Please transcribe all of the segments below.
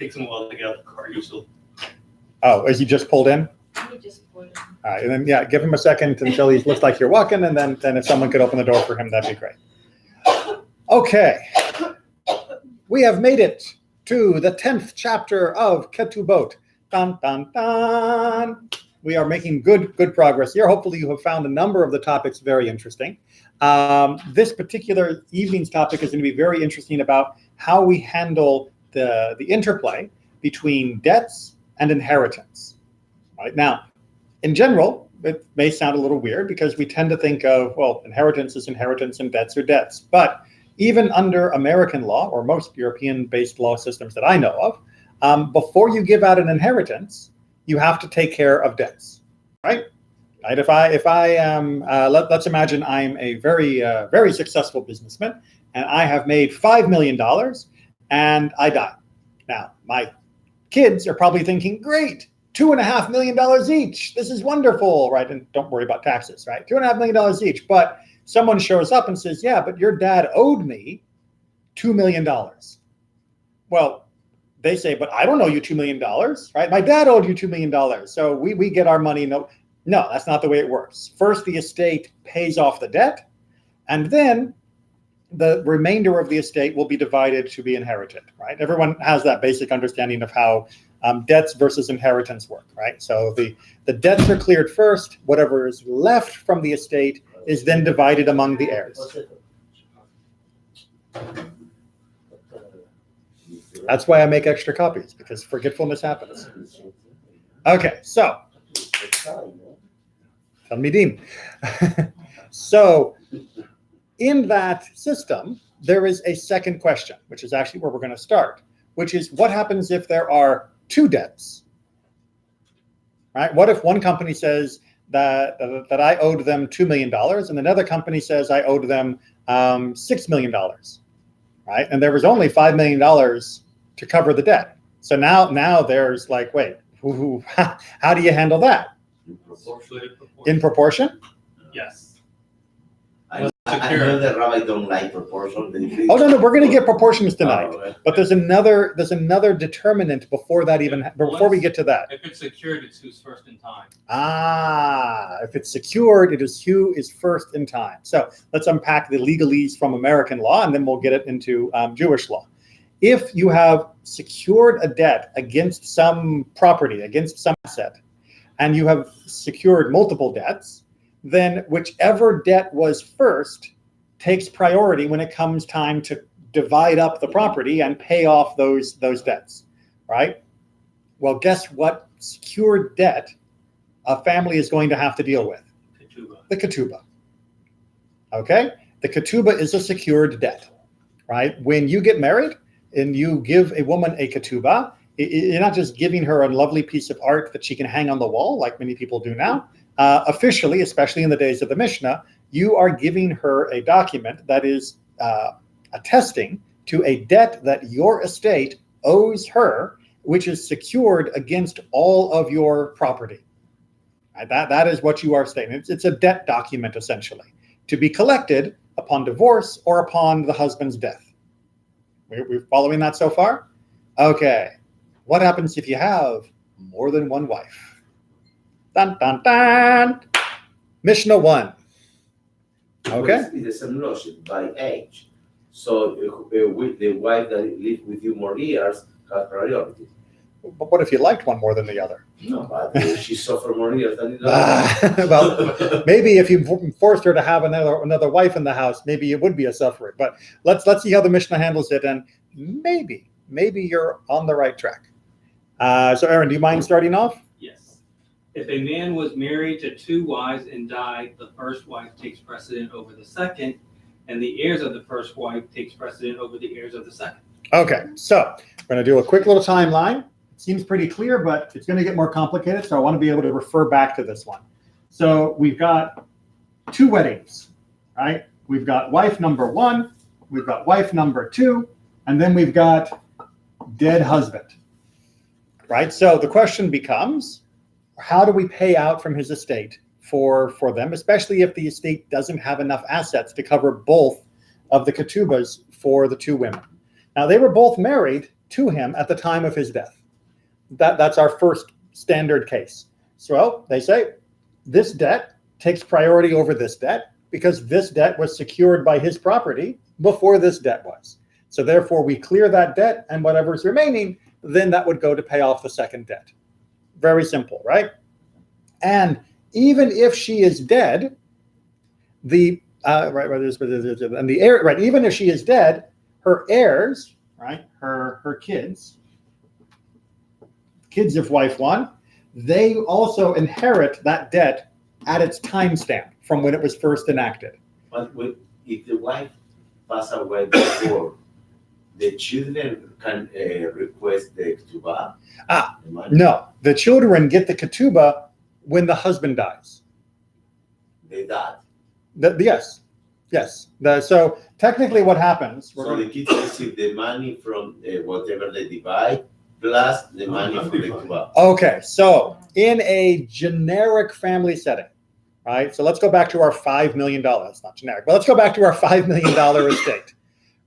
takes him a while to get out of the car usually. Oh, is he just pulled in? He just put it. All right, and then give him a second until he looks like you're walking, and then if someone could open the door for him, that'd be great. Okay, we have made it to the 10th chapter of Ketubot. Dun, dun, dun. We are making good progress here. Hopefully you have found a number of the topics very interesting. This particular evening's topic is going to be very interesting about how we handle the interplay between debts and inheritance. Right now, in general, it may sound a little weird because we tend to think of, well, inheritance is inheritance and debts are debts. But even under American law or most European-based law systems that I know of, before you give out an inheritance, you have to take care of debts, right? Right. If I am, let's imagine I'm a very successful businessman, and I have made $5 million, and I die. Now, my kids are probably thinking, great, $2.5 million each. This is wonderful, right? And don't worry about taxes, right? $2.5 million each. But someone shows up and says, yeah, but your dad owed me $2 million. Well, they say, but I don't owe you $2 million, right? My dad owed you $2 million. So we get our money. No, that's not the way it works. First, the estate pays off the debt, and then the remainder of the estate will be divided to be inherited, right? Everyone has that basic understanding of how debts versus inheritance work, right? So the debts are cleared first. Whatever is left from the estate is then divided among the heirs. That's why I make extra copies, because forgetfulness happens. Okay, so Talmidim. So in that system, there is a second question, which is actually where we're going to start, which is what happens if there are two debts, right? What if one company says that I owed them $2 million and another company says I owed them $6 million, right? And there was only $5 million to cover the debt. So now there's like, wait, how do you handle that? In proportion? Yes. I know that Rabbi don't like proportion. Oh no, we're going to get proportions tonight. Oh, right. But there's another determinant before we get to that. If it's secured, it's who's first in time. If it's secured, it is who is first in time. So let's unpack the legalese from American law, and then we'll get it into Jewish law. If you have secured a debt against some property, against some asset, and you have secured multiple debts, then whichever debt was first takes priority when it comes time to divide up the property and pay off those debts, right? Well, guess what secured debt a family is going to have to deal with? Ketubot. The ketubah. Okay? The ketubah is a secured debt, right? When you get married and you give a woman a ketubah, you're not just giving her a lovely piece of art that she can hang on the wall like many people do now. Officially, especially in the days of the Mishnah, you are giving her a document that is attesting to a debt that your estate owes her, which is secured against all of your property. Right? That is what you are stating. It's a debt document, essentially, to be collected upon divorce or upon the husband's death. We're following that so far? Okay. What happens if you have more than one wife? Dun, dun, dun. Mishnah 1. Okay. It's the same logic by age. So with the wife that lives with you more years has priority. But what if you liked one more than the other? No, but she suffered more years than the other. Well, maybe if you forced her to have another wife in the house, maybe it would be a suffering. But let's see how the Mishnah handles it, and maybe you're on the right track. So Aaron, do you mind starting off? Yes. If a man was married to two wives and died, the first wife takes precedent over the second, and the heirs of the first wife takes precedent over the heirs of the second. Okay, so we're going to do a quick little timeline. It seems pretty clear, but it's going to get more complicated, so I want to be able to refer back to this one. So we've got two weddings, right? We've got wife number 1, we've got wife number 2, and then we've got dead husband, right? So the question becomes, how do we pay out from his estate for them, especially if the estate doesn't have enough assets to cover both of the ketubas for the two women? Now, they were both married to him at the time of his death. That's our first standard case. So they say this debt takes priority over this debt because this debt was secured by his property before this debt was. So therefore we clear that debt, and whatever's remaining, then that would go to pay off the second debt. Very simple, right? And even if she is dead, even if she is dead, her heirs, right, her kids of wife one, they also inherit that debt at its timestamp from when it was first enacted. But if the wife passes away before, the children can request the ketubah? No, the children get the ketubah when the husband dies. They died. Yes. So technically what happens... So the kids receive the money from whatever they divide, plus the money from the ketubah. Okay, so in a generic family setting, right? So let's go back to our $5 million. It's not generic, but let's go back to our $5 million estate.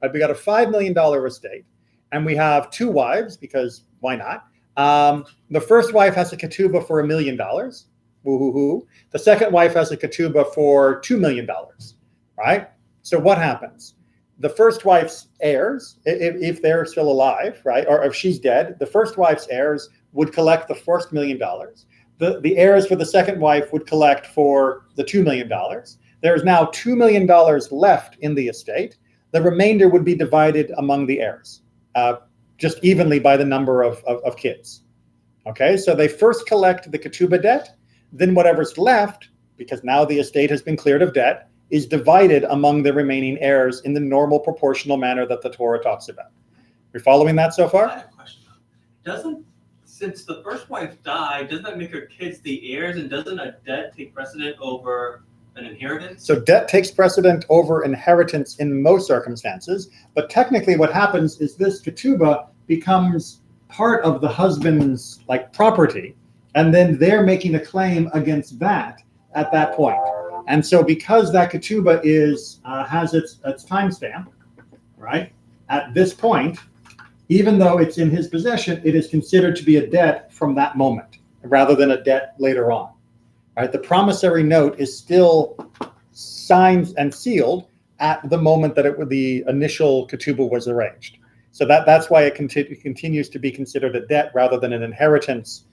Right, we got a $5 million estate, and we have two wives, because why not? The first wife has a ketubah for $1 million. Woo-hoo-hoo. The second wife has a ketubah for $2 million, right? So what happens? The first wife's heirs, if they're still alive, right, or if she's dead, the first wife's heirs would collect the first $1 million. The heirs for the second wife would collect for the $2 million. There's now $2 million left in the estate. The remainder would be divided among the heirs, just evenly by the number of kids. Okay, so they first collect the ketubah debt, then whatever's left, because now the estate has been cleared of debt, is divided among the remaining heirs in the normal proportional manner that the Torah talks about. You're following that so I far? have a question. Since the first wife died, doesn't that make her kids the heirs, and doesn't a debt take precedent over an inheritance? So debt takes precedent over inheritance in most circumstances, but technically what happens is this ketubah becomes part of the husband's property, and then they're making a claim against that at that point. And so because that ketubah has its timestamp, right, at this point, even though it's in his possession, it is considered to be a debt from that moment rather than a debt later on. Right? The promissory note is still signed and sealed at the moment that the initial ketubah was arranged. So that's why it continues to be considered a debt rather than an inheritance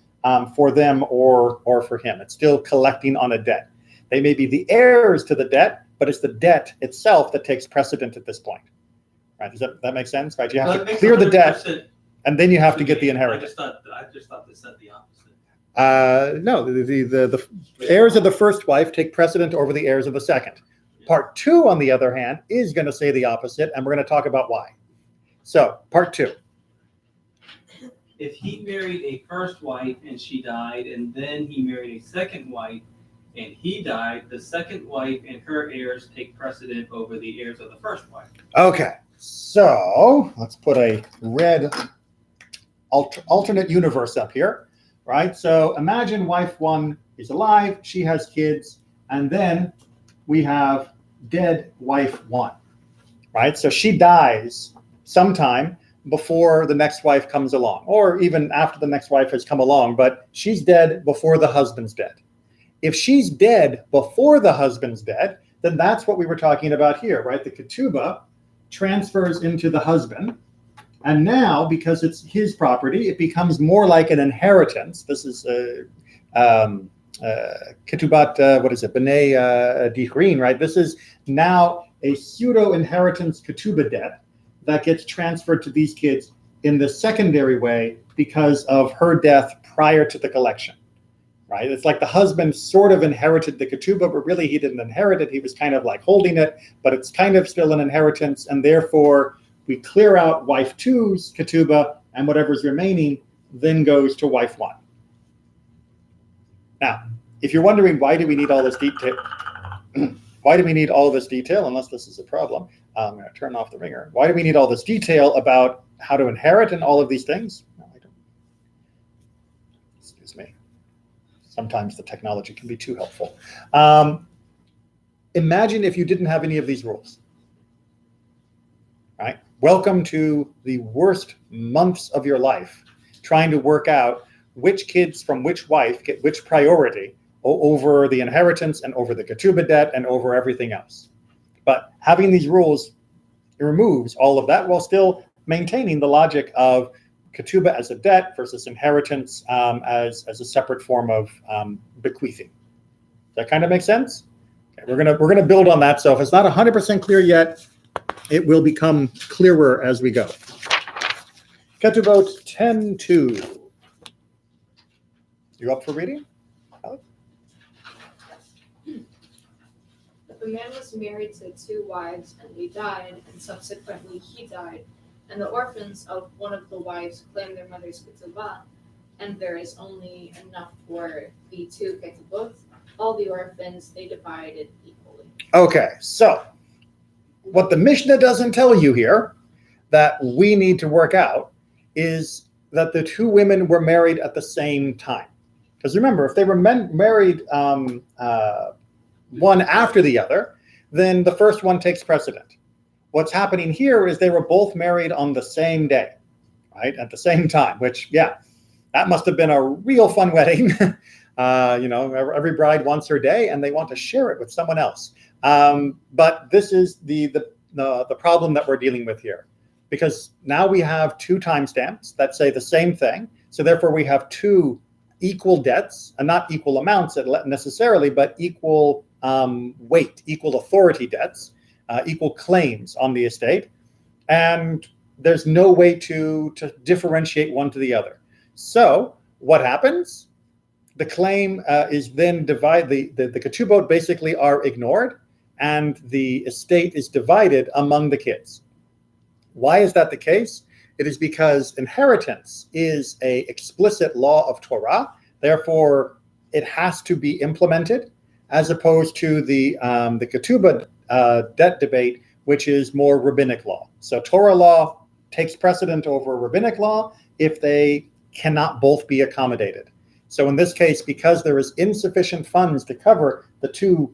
for them or for him. It's still collecting on a debt. They may be the heirs to the debt, but it's the debt itself that takes precedent at this point. Right? Does that make sense? Right? You have to clear the debt, and then you have to get the inheritance. I just thought they said the opposite. No, the heirs of the first wife take precedent over the heirs of the second. Part two, on the other hand, is going to say the opposite, and we're going to talk about why. So, part two. If he married a first wife and she died, and then he married a second wife and he died, the second wife and her heirs take precedent over the heirs of the first wife. Okay, so let's put a red alternate universe up here, right? So imagine wife one is alive, she has kids, and then we have dead wife one, right? So she dies sometime before the next wife comes along, or even after the next wife has come along, but she's dead before the husband's dead. If she's dead before the husband's dead, then that's what we were talking about here, right? The ketubah transfers into the husband, and now, because it's his property, it becomes more like an inheritance. This is Ketubot, B'nai Dichrin, right? This is now a pseudo-inheritance ketubah debt that gets transferred to these kids in the secondary way because of her death prior to the collection, right? It's like the husband sort of inherited the ketubah, but really he didn't inherit it. He was kind of like holding it, but it's kind of still an inheritance, and therefore we clear out wife two's ketubah, and whatever's remaining then goes to wife one. Now, if you're wondering why do we need all this detail, unless this is a problem, I'm going to turn off the ringer. Why do we need all this detail about how to inherit and all of these things? No, I don't. Excuse me. Sometimes the technology can be too helpful. Imagine if you didn't have any of these rules, right? welcome to the worst months of your life, trying to work out which kids from which wife get which priority over the inheritance and over the ketubah debt and over everything else. But having these rules removes all of that while still maintaining the logic of ketubah as a debt versus inheritance as a separate form of bequeathing. Does that kind of make sense? Okay, we're gonna build on that. So if it's not 100% clear yet, it will become clearer as we go. Ketubot 10:2. You up for reading? If a man was married to 2 wives and they died, and subsequently he died, and the orphans of one of the wives claim their mother's ketubah, and there is only enough for the 2 ketubot, all the orphans they divided equally. Okay, so what the Mishnah doesn't tell you here that we need to work out is that the 2 women were married at the same time. Because remember, if they were married one after the other, then the first one takes precedent. What's happening here is they were both married on the same day, right? At the same time, which, yeah, that must have been a real fun wedding. Every bride wants her day and they want to share it with someone else. But this is the problem that we're dealing with here, because now we have 2 timestamps that say the same thing. So therefore we have 2 equal debts, and not equal amounts necessarily, but equal weight, equal authority debts, equal claims on the estate. And there's no way to differentiate one to the other. So what happens? The claim is then divided, the ketubot basically are ignored, and the estate is divided among the kids. Why is that the case? It is because inheritance is an explicit law of Torah. Therefore, it has to be implemented, as opposed to the ketubah debt debate, which is more rabbinic law. So Torah law takes precedent over rabbinic law if they cannot both be accommodated. So in this case, because there is insufficient funds to cover the 2,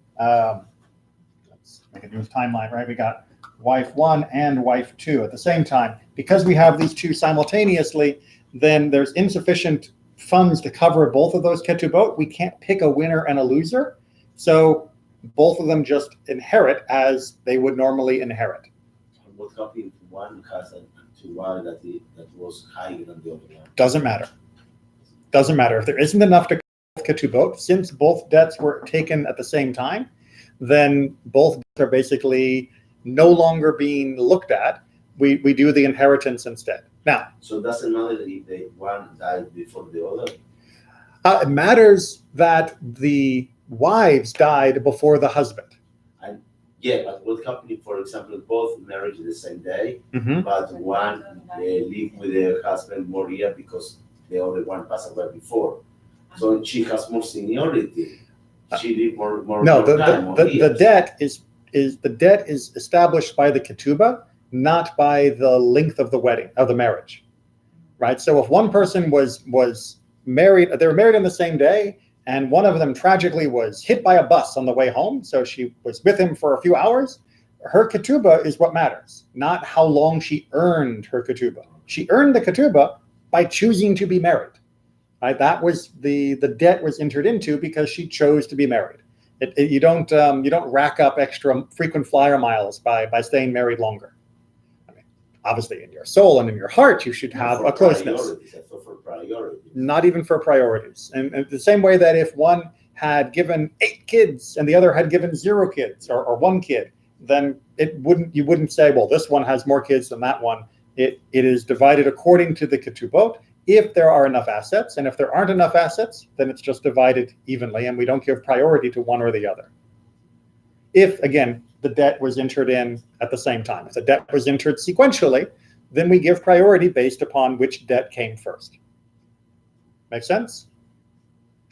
let's make a new timeline, right? We got wife 1 and wife 2 at the same time. Because we have these 2 simultaneously, then there's insufficient funds to cover both of those ketubot. We can't pick a winner and a loser. So both of them just inherit as they would normally inherit. What happened if one has a ketubah that was higher than the other one? Doesn't matter. Doesn't matter. If there isn't enough to cover ketubot, since both debts were taken at the same time, then both debts are basically no longer being looked at. We do the inheritance instead. Now, so doesn't matter if the one died before the other? It matters that the wives died before the husband. Yeah, but what happened if, for example, both married the same day, Mm-hmm. but one lived with her husband more years because the other one passed away before? So she has more seniority. She lived more. No, more time, the debt is established by the ketubah, not by the length of the marriage, right? So if one person was married, they were married on the same day, and one of them tragically was hit by a bus on the way home, so she was with him for a few hours, her ketubah is what matters, not how long she earned her ketubah. She earned the ketubah by choosing to be married, right? That was the debt was entered into because she chose to be married. You don't rack up extra frequent flyer miles by staying married longer. I mean, obviously, in your soul and in your heart, you should have a closeness. For priorities. Not even for priorities. And the same way that if one had given 8 kids and the other had given 0 kids or 1 kid, then you wouldn't say, well, this one has more kids than that one. It is divided according to the ketubot, if there are enough assets, and if there aren't enough assets, then it's just divided evenly, and we don't give priority to one or the other. If, again, the debt was entered in at the same time, if the debt was entered sequentially, then we give priority based upon which debt came first. Make sense?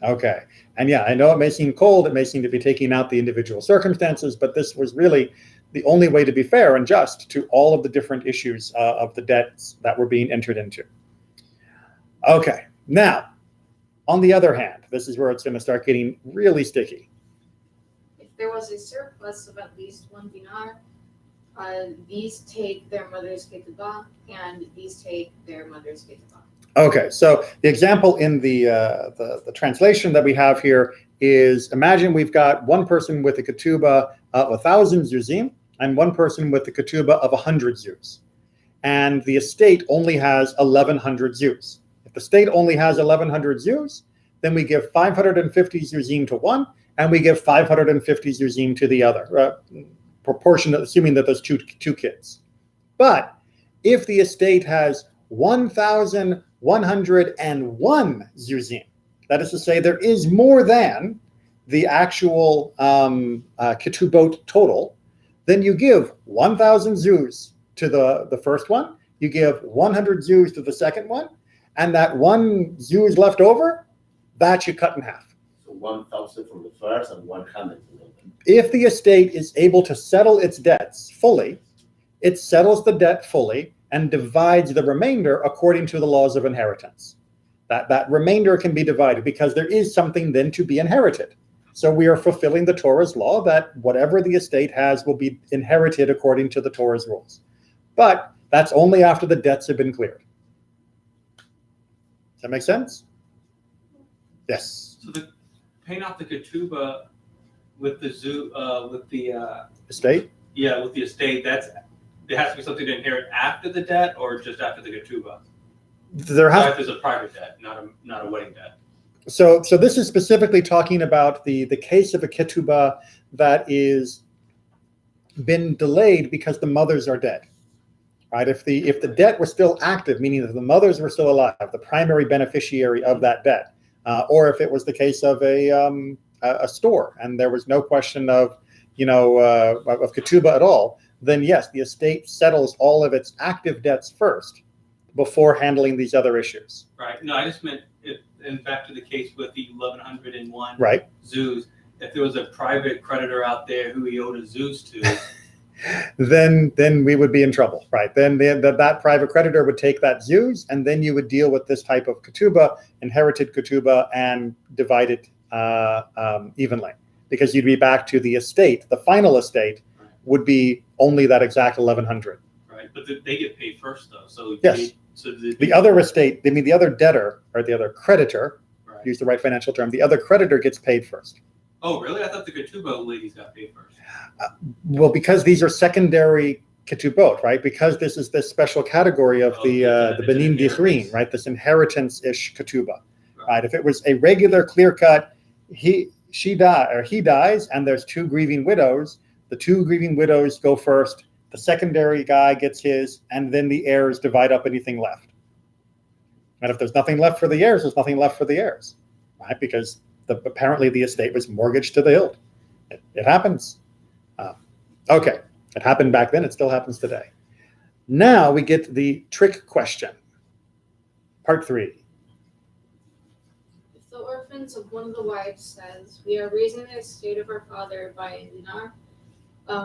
Okay. And yeah, I know it may seem cold, it may seem to be taking out the individual circumstances, but this was really the only way to be fair and just to all of the different issues of the debts that were being entered into. Okay, now, on the other hand, this is where it's going to start getting really sticky. If there was a surplus of at least 1 dinar, these take their mother's ketubah, and these take their mother's ketubah. Okay, so the example in the translation that we have here is, imagine we've got one person with a ketubah of 1,000 zuzim and one person with the ketubah of 100 zuz. And the estate only has 1,100 zuz. If the state only has 1,100 zuz, then we give 550 zuzim to one, and we give 550 zuzim to the other, proportionate, assuming that there's two kids. But if the estate has 1,101 zuzim, that is to say, there is more than the actual ketubot total, then you give 1,000 zuz to the first one, you give 100 zuz to the second one, and that one zuz left over, that you cut in half. So 1,000 from the first and 100 from the other. If the estate is able to settle its debts fully, it settles the debt fully and divides the remainder according to the laws of inheritance. That remainder can be divided because there is something then to be inherited. So we are fulfilling the Torah's law that whatever the estate has will be inherited according to the Torah's rules. But that's only after the debts have been cleared. Does that make sense? Yes. So paying off the ketubah with the Estate? Yeah, with the estate, there has to be something to inherit after the debt, or just after the ketubah. There has If there's a private debt, not a wedding debt. So this is specifically talking about the case of a ketubah that is been delayed because the mothers are dead. Right? If the debt was still active, meaning that the mothers were still alive, the primary beneficiary of that debt, or if it was the case of a store and there was no question of ketubah at all, then yes, the estate settles all of its active debts first before handling these other issues. Right. No, I just meant and back to the case with the 1,101 Right. zoos. If there was a private creditor out there who he owed a zoos to, then we would be in trouble, right? Then that private creditor would take that zuz, and then you would deal with this type of ketubah, inherited ketubah, and divide it evenly, because you'd be back to the estate. The final estate would be only that exact 1,100. right? But they get paid first, though. So Yes. The The other estate, the other debtor or the other creditor, right. use the right financial term, the other creditor gets paid first. Oh, really? I thought the ketubah ladies got paid first. Well, because these are secondary ketubot, right? Because this is this special category of the benin dichrin, right? This inheritance-ish ketubah, right? If it was a regular clear-cut, he dies, and there's two grieving widows. The two grieving widows go first. The secondary guy gets his, and then the heirs divide up anything left. And if there's nothing left for the heirs, there's nothing left for the heirs, right? Because apparently the estate was mortgaged to the hilt. It happens. Okay, it happened back then. It still happens today. Now we get the trick question. Part 3. If the orphans of one of the wives says, "We are raising the estate of our father by a dinar,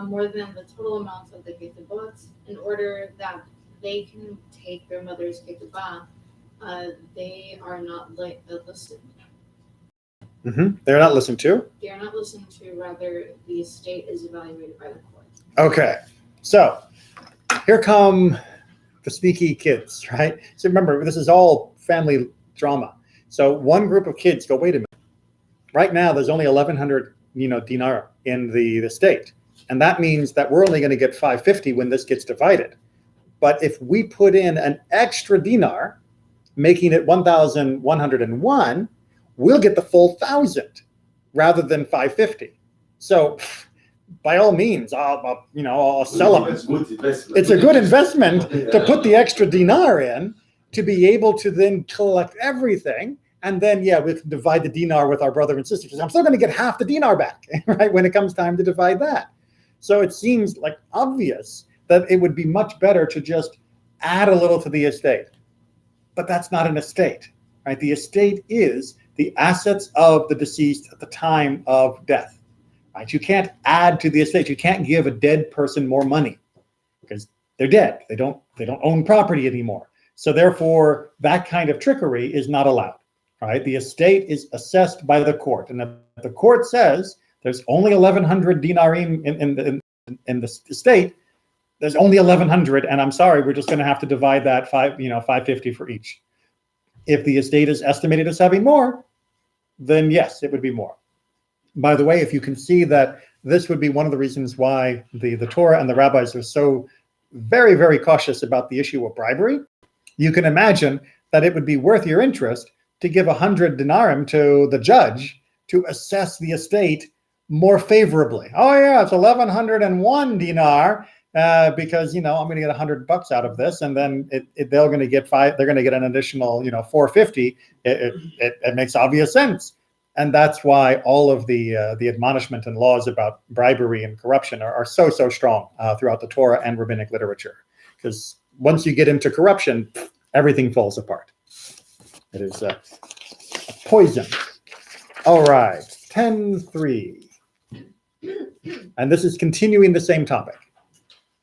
more than the total amount of the ketubot, in order that they can take their mother's ketubah," they are not listened. They're not listened to. They are not listened to. Rather, the estate is evaluated by the court. Okay, so here come the sneaky kids, right? So remember, this is all family drama. So one group of kids go, wait a minute. Right now, there's only 1,100, dinar in the state. And that means that we're only going to get 550 when this gets divided. But if we put in an extra dinar, making it 1,101, we'll get the full 1,000 rather than 550. So by all means, I'll sell them. It's a good investment to put the extra dinar in to be able to then collect everything. And then, we can divide the dinar with our brother and sister. I'm still going to get half the dinar back, right, when it comes time to divide that. So it seems like obvious that it would be much better to just add a little to the estate. But that's not an estate, right? The estate is the assets of the deceased at the time of death, right? You can't add to the estate. You can't give a dead person more money because they're dead. They don't own property anymore. So therefore, that kind of trickery is not allowed, right? The estate is assessed by the court. And if the court says there's only 1,100 dinarim in the estate, there's only 1,100, and I'm sorry, we're just going to have to divide that 550 for each. If the estate is estimated as having more, then yes, it would be more. By the way, if you can see that this would be one of the reasons why the Torah and the rabbis are so very, very cautious about the issue of bribery, you can imagine that it would be worth your interest to give 100 denarim to the judge to assess the estate more favorably. Oh yeah, it's 1,101 dinar because I'm going to get $100 out of this, and then they're going to get an additional 450. It makes obvious sense, and that's why all of the admonishment and laws about bribery and corruption are so strong throughout the Torah and rabbinic literature, because once you get into corruption, everything falls apart. It is a poison. All right, 10:3. And this is continuing the same topic.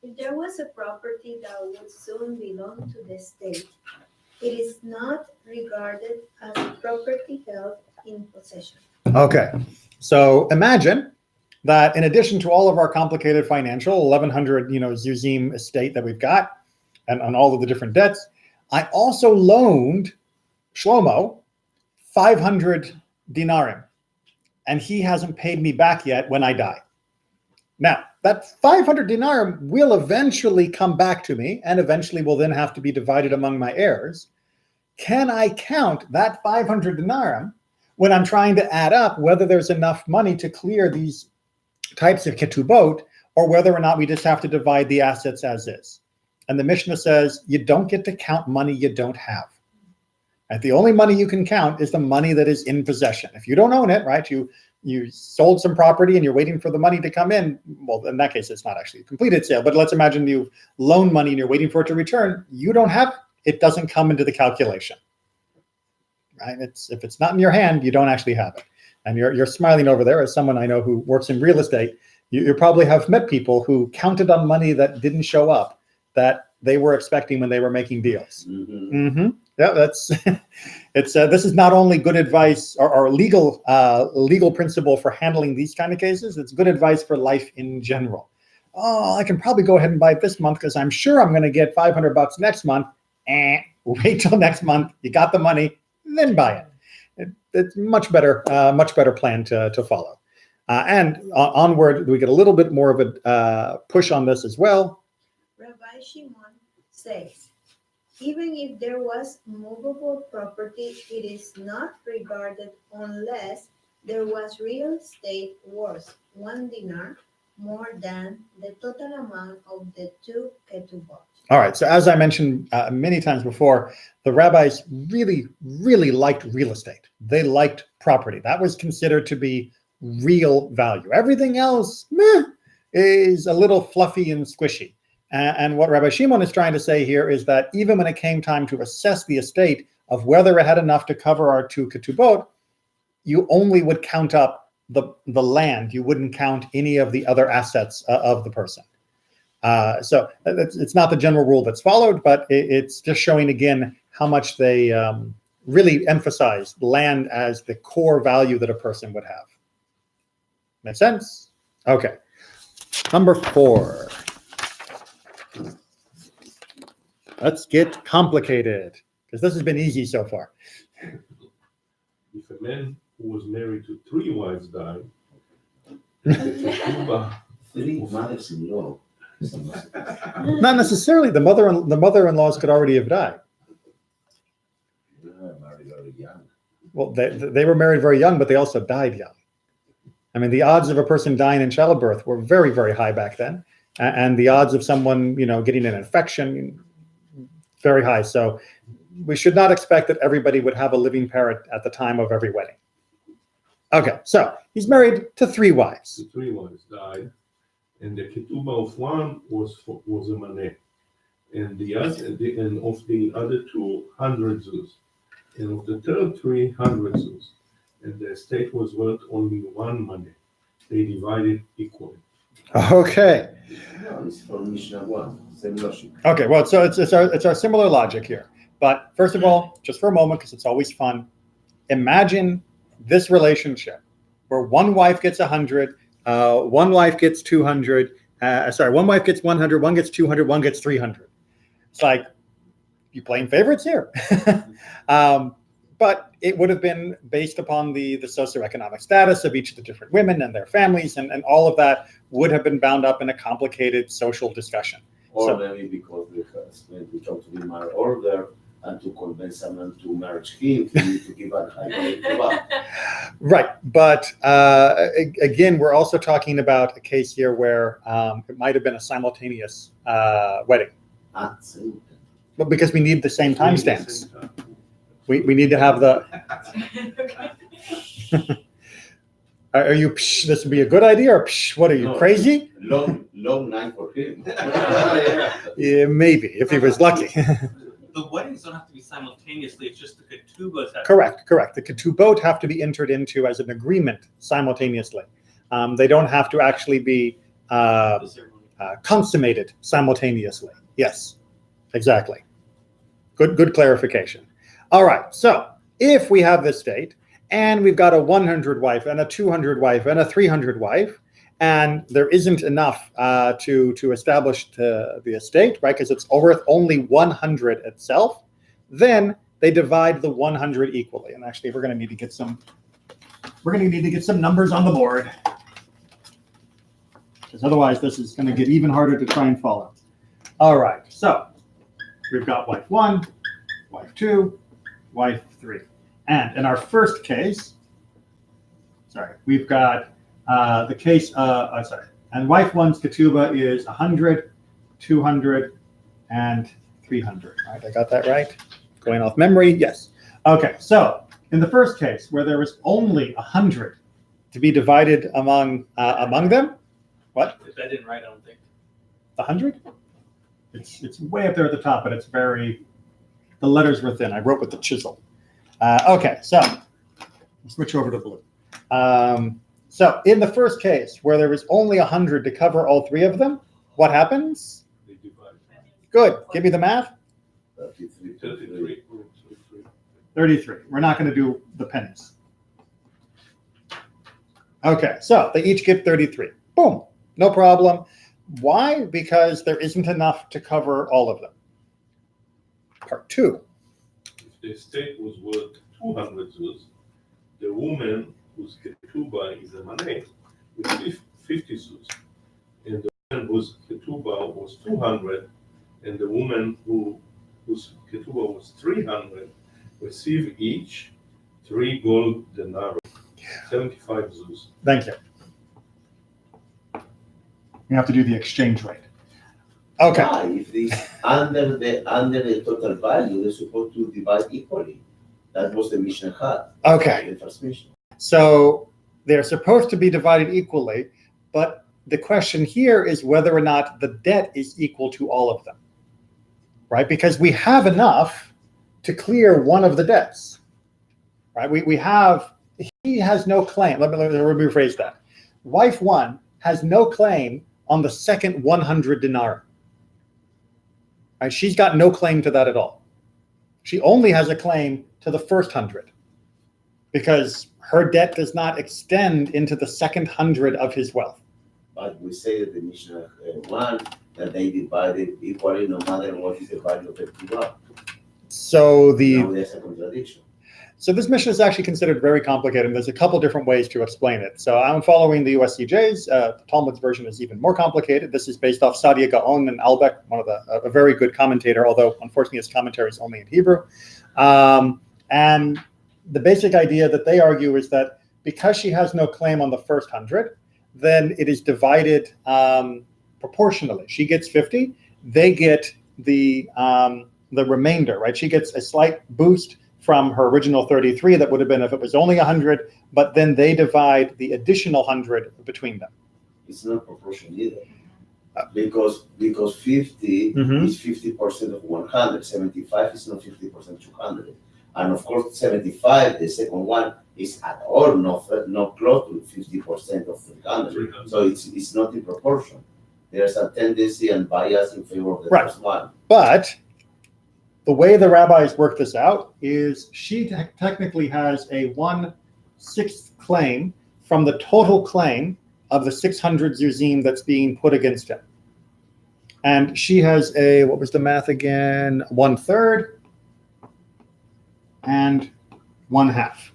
If there was a property that would soon belong to the state, it is not regarded as property held in possession. Okay, so imagine that in addition to all of our complicated financial 1,100 Zuzim estate that we've got, and on all of the different debts, I also loaned Shlomo 500 dinarim, and he hasn't paid me back yet when I die. Now, that 500 dinarim will eventually come back to me, and eventually will then have to be divided among my heirs. Can I count that 500 dinarim when I'm trying to add up whether there's enough money to clear these types of ketubot, or whether or not we just have to divide the assets as is? And the Mishnah says you don't get to count money you don't have. And the only money you can count is the money that is in possession. If you don't own it, right, you sold some property and you're waiting for the money to come in, well, in that case, it's not actually a completed sale, but let's imagine you loan money and you're waiting for it to return. You don't have it, doesn't come into the calculation, right? If it's not in your hand, you don't actually have it. And you're smiling over there as someone I know who works in real estate. You probably have met people who counted on money that didn't show up, that they were expecting when they were making deals. Yeah, that's this is not only good advice or legal principle for handling these kind of cases. It's good advice for life in general. Oh, I can probably go ahead and buy it this month because I'm sure I'm going to get $500 next month. Wait till next month. You got the money, then buy it. It's much better plan to follow. And onward, we get a little bit more of a push on this as well. Rabbi Shimon says, even if there was movable property, it is not regarded unless there was real estate worth 1 dinar more than the total amount of the 2 ketubot. All right, so as I mentioned many times before, the rabbis really, really liked real estate. They liked property. That was considered to be real value. Everything else is a little fluffy and squishy. And what Rabbi Shimon is trying to say here is that even when it came time to assess the estate of whether it had enough to cover our 2 ketubot, you only would count up the land. You wouldn't count any of the other assets of the person. So it's not the general rule that's followed, but it's just showing again how much they really emphasize land as the core value that a person would have. Make sense? Okay. Number 4. Let's get complicated, because this has been easy so far. If a man who was married to 3 wives died, 3 mothers-in-law. Not necessarily. The mother-in-laws could already have died. Married very young. Well, they were married very young, but they also died young. I mean, the odds of a person dying in childbirth were very, very high back then. And the odds of someone, getting an infection, very high. So we should not expect that everybody would have a living parent at the time of every wedding. Okay, so he's married to 3 wives. The 3 wives died, and the ketubah of one was a maneh, and of the other 2, 100 zuz, and of the third 3, 100 zuz, and the estate was worth only 1 maneh. They divided equally. Okay. No, it's from Mishnah 1. Same logic. Okay, well, so it's our similar logic here. But first of all, just for a moment, because it's always fun, imagine this relationship where one wife gets 100, one wife gets 200, one wife gets 100, one gets 200, one gets 300. It's like, you playing favorites here. But it would have been based upon the socioeconomic status of each of the different women and their families, and all of that would have been bound up in a complicated social discussion. Or maybe because when we talk to be married older and to convince someone to marry him, he need to give a high Ketubot. Right, but again, we're also talking about a case here where it might have been a simultaneous wedding, Absolutely. but because we need the same timestamps, we need to have the. Are you? Psh, this would be a good idea, or psh, what are you, No. crazy? Long night for him. Yeah, maybe if he was lucky. The weddings don't have to be simultaneously. It's just the ketubos have. Correct. The Ketubot have to be entered into as an agreement simultaneously. They don't have to actually be The ceremony. consummated simultaneously. Yes, exactly. Good clarification. All right. So if we have this state and we've got a 100 wife and a 200 wife and a 300 wife, and there isn't enough to establish the estate, right? Because it's worth only 100 itself. Then they divide the 100 equally. And actually, we're going to need to get some. We're going to need to get some numbers on the board, because otherwise this is going to get even harder to try and follow. All right. So we've got wife 1, wife 2, wife 3, and in our first case, we've got. The case, and wife 1's ketubah is 100, 200, and 300. Right, I got that right? Going off memory? Yes. Okay, so in the first case, where there was only 100 to be divided among them, what? If I didn't write, I don't think. 100? It's way up there at the top, but it's the letters were thin. I wrote with the chisel. Okay, so switch over to blue. So in the first case, where there was only 100 to cover all three of them, what happens? They divide. Good. Give me the math. 33. 33. 33. We're not going to do the pennies. Okay, so they each get 33. Boom. No problem. Why? Because there isn't enough to cover all of them. Part 2. If the estate was worth 200 zuz, the woman whose ketubah is a maneh with 50 zuz, and the woman whose ketubah was 200, and the woman whose ketubah was 300, receive each 3 gold denarii, 75 zuz. Thank you. You have to do the exchange rate. Okay. Why? If this under the total value, they're supposed to divide equally. That was the Mishnah had. Okay. The first Mishnah. So they're supposed to be divided equally, but the question here is whether or not the debt is equal to all of them, right? Because we have enough to clear one of the debts, right? He has no claim. Let me rephrase that. Wife 1 has no claim on the second 100 dinar. Right? She's got no claim to that at all. She only has a claim to the first 100 because her debt does not extend into the second 100 of his wealth. But we say that the Mishnah 1 that they divided equally no matter what is the value of the ketubah. So Now there's a contradiction. So this mission is actually considered very complicated, and there's a couple different ways to explain it. So I'm following the USCJ's. The Talmud's version is even more complicated. This is based off Sadia Gaon and Albeck, a very good commentator, although unfortunately his commentary is only in Hebrew. And the basic idea that they argue is that because she has no claim on the first 100, then it is divided proportionally. She gets 50, they get the remainder, right? She gets a slight boost from her original 33 that would have been if it was only 100, but then they divide the additional 100 between them. It's not proportional either. Because 50 Mhm. is 50% of 100, 75 is not 50% 200. And of course 75, the second one, is at all not close to 50% of 300. So it's not in proportion. There's a tendency and bias in favor of the Right. first one. But the way the rabbis work this out is she technically has a 1/6 claim from the total claim of the 600 zuzim that's being put against him. And she has a, what was the math again? 1/3 and 1/2.